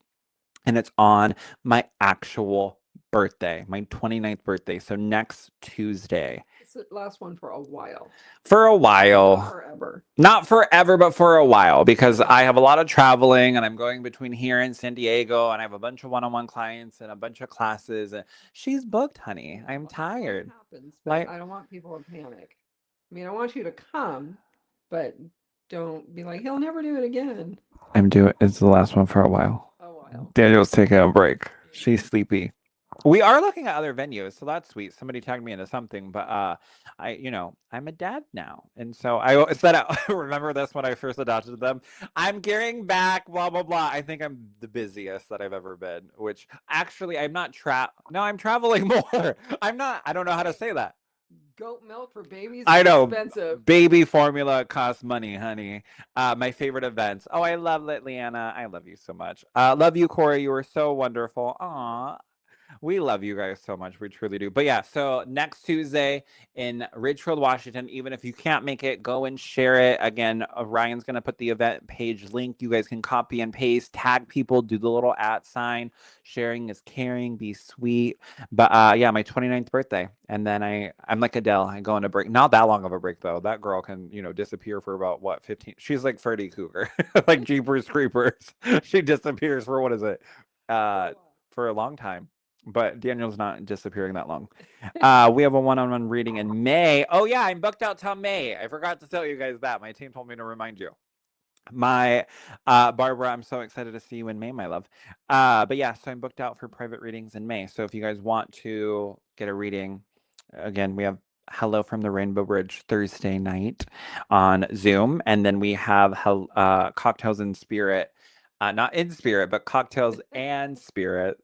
And it's on my actual birthday, my 29th birthday. So next Tuesday. It's the last one for a while. For a Not while. forever. Not forever, but for a while because Yeah. I have a lot of traveling and I'm going between here and San Diego and I have a bunch of one-on-one clients and a bunch of classes. And she's booked, honey. Yeah, I'm life tired. happens, but Like I don't want people to panic. I mean, I want you to come, but don't be like, he'll never do it again. I'm doing it's the last one for a while. A while. Daniel's taking a break. Yeah. She's sleepy. We are looking at other venues, so that's sweet. Somebody tagged me into something, but I'm a dad now, and so I said, remember this when I first adopted them. I'm gearing back, blah blah blah. I think I'm the busiest that I've ever been. Which actually, I'm not no, I'm traveling more. I'm not. I don't know how to Hey, say that. Goat milk for babies I is know. expensive. Baby formula costs money, honey. My favorite events. Oh, I love it, Leanna. I love you so much. Love you, Kori. You were so wonderful. Aw. We love you guys so much. We truly do. But yeah, so next Tuesday in Ridgefield, Washington, even if you can't make it, go and share it. Again, Ryan's going to put the event page link. You guys can copy and paste, tag people, do the little @ sign. Sharing is caring. Be sweet. But yeah, my 29th birthday. And then I'm like Adele. I go on a break. Not that long of a break, though. That girl can, disappear for about, what, 15? She's like Freddy Cougar, like Jeepers Creepers. She disappears for, what is it? For a long time. But Daniel's not disappearing that long. We have a one-on-one reading in May. Oh yeah, I'm booked out till May. I forgot to tell you guys that. My team told me to remind you. My Barbara, I'm so excited to see you in May, my love. But yeah, so I'm booked out for private readings in May. So if you guys want to get a reading, again, we have Hello from the Rainbow Bridge Thursday night on Zoom, and then we have Cocktails in Spirit, not in spirit, but Cocktails and Spirit.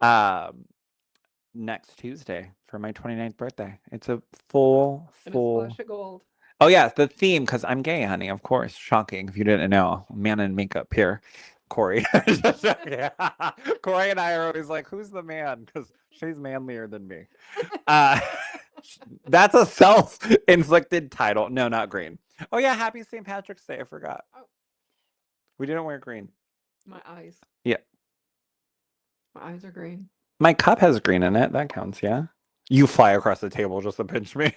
Um, Next Tuesday for my 29th birthday. It's a full, And a full. splash of gold. Oh, yeah, the theme, because I'm gay, honey, of course. Shocking if you didn't know. Man in makeup here. Kori. Yeah. Kori and I are always like, who's the man? Because she's manlier than me. Uh, that's a self inflicted title. No, not green. Oh, yeah, happy St. Patrick's Day. I forgot. Oh, We didn't wear green. my eyes. Yeah. My eyes are green. My cup has green in it. That counts, yeah. You fly across the table just to pinch me.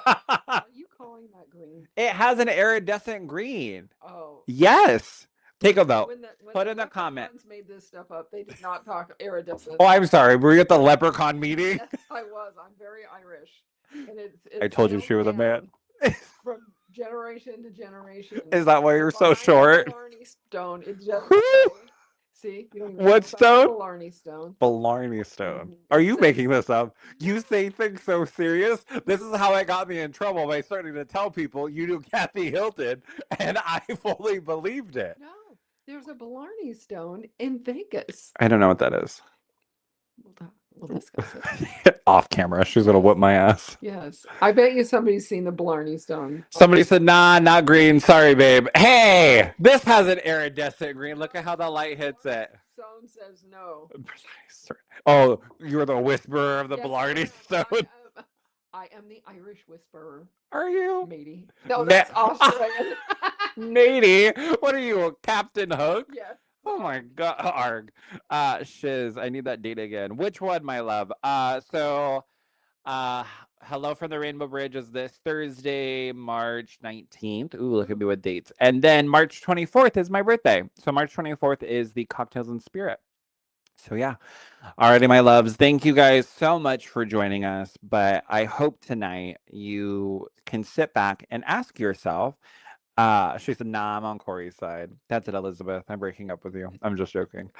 Are you calling that green? It has an iridescent green. Oh. Yes. Take a vote. When Put the in the comment. leprechauns made this stuff up, they did not talk iridescent. Oh, I'm sorry. Were you at the leprechaun meeting? Yes, I was. I'm very Irish, and I it's told you she handed was a man. down from generation to generation. Is that why So you're so behind the short? Blarney Stone, it does say, see, you don't even know What about the stone? Blarney Stone. Blarney Stone. Are It you says, making this up? You no, say things so serious. This is how it got me in trouble by starting to tell people you knew Kathy Hilton, and I fully believed it. no, there's a Blarney Stone in Vegas. I don't know what that is. We'll discuss it. Off camera. She's going to whip my ass. Yes, I bet you somebody's seen the Blarney Stone. Somebody said, nah, not green. Sorry, babe. Hey, this has an iridescent green. Look at how the light hits it. Stone says no. Precise. Oh, you're the whisperer of the Yes, Blarney Stone. I am the Irish whisperer. Are you? Matey. No, that's Australian. Matey, what are you, a Captain Hook? Yes. Oh my god, arg. Shiz, I need that date again. Which one, my love? Uh Hello from the Rainbow Bridge is this Thursday, March 19th. Ooh, look at me with dates. And then March 24th is my birthday. So March 24th is the Cocktails in Spirit. So yeah. Alrighty, my loves. Thank you guys so much for joining us. But I hope tonight you can sit back and ask yourself. She said, nah, I'm on Kori's side. That's it, Elizabeth. I'm breaking up with you. I'm just joking.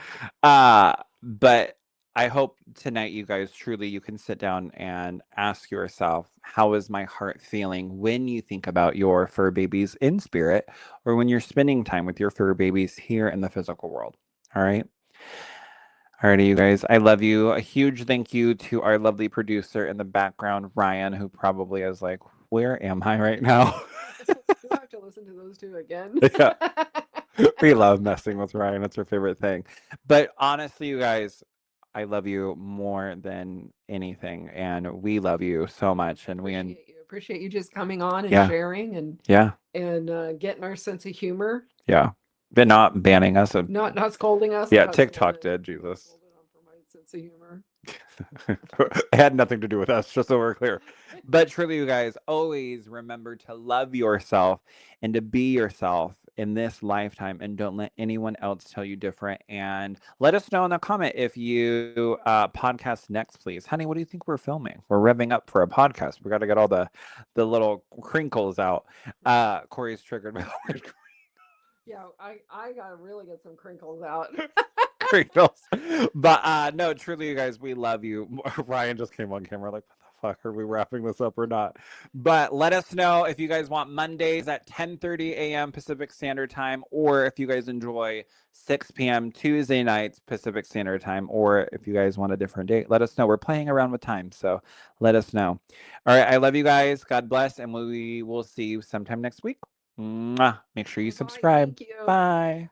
But I hope tonight you guys truly you can sit down and ask yourself, how is my heart feeling when you think about your fur babies in spirit or when you're spending time with your fur babies here in the physical world? All right. Alrighty, you guys. I love you. A huge thank you to our lovely producer in the background, Ryan, who probably is like, where am I right now? Do I have to listen to those two again? Yeah. We love messing with Ryan. It's our favorite thing. But honestly, you guys, I love you more than anything. And we love you so much. And Appreciate you just coming on and yeah, sharing and yeah, getting our sense of humor. yeah. They're not banning us. Not scolding us. Yeah, TikTok did, Jesus. For my sense of humor. It had nothing to do with us, just so we're clear. But truly, you guys, always remember to love yourself and to be yourself in this lifetime and don't let anyone else tell you different. And let us know in the comment if you podcast next, please. Honey, what do you think we're filming? We're revving up for a podcast. We got to get all the little crinkles out. Kori's triggered by the word Yeah, I gotta really get some crinkles out. crinkles. But no, truly, you guys, we love you. Ryan just came on camera like, what the fuck, are we wrapping this up or not? But let us know if you guys want Mondays at 10:30 a.m. Pacific Standard Time, or if you guys enjoy 6 p.m. Tuesday nights Pacific Standard Time, or if you guys want a different date. Let us know. We're playing around with time, so let us know. All right, I love you guys. God bless, and we will see you sometime next week. Mwah. Make sure you Bye. subscribe. Thank you. Bye.